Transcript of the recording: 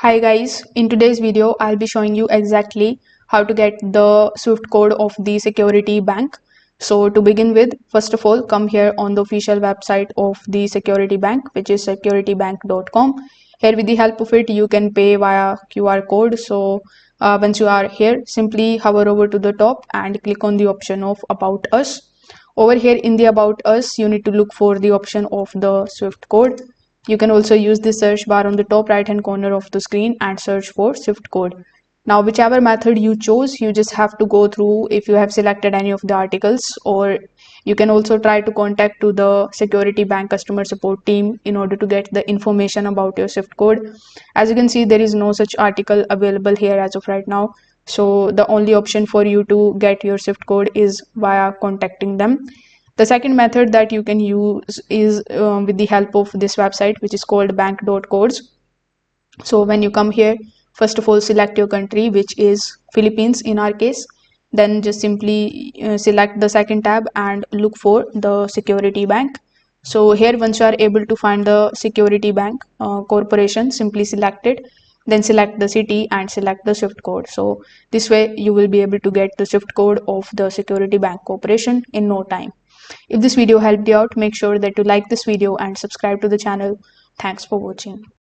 Hi guys, in today's video I'll be showing you exactly how to get the Swift code of the security bank. So to begin with, first of all, come here on the official website of the security bank, which is securitybank.com. Here with the help of it you can pay via QR code. So once you are here, simply hover over to the top and click on the option of About Us. Over here in the About Us, you need to look for the option of the Swift code. You can also use the search bar on the top right hand corner of the screen and search for Swift code. Now, whichever method you chose, you just have to go through if you have selected any of the articles, or you can also try to contact to the security bank customer support team in order to get the information about your Swift code. As you can see, there is no such article available here as of right now. So the only option for you to get your Swift code is via contacting them. The second method that you can use is with the help of this website, which is called bank.codes. So when you come here, first of all, select your country, which is Philippines in our case. Then just simply select the second tab and look for the security bank. So here, once you are able to find the security bank corporation, simply select it. Then select the city and select the Swift code. So this way you will be able to get the Swift code of the security bank corporation in no time. If this video helped you out, make sure that you like this video and subscribe to the channel. Thanks for watching.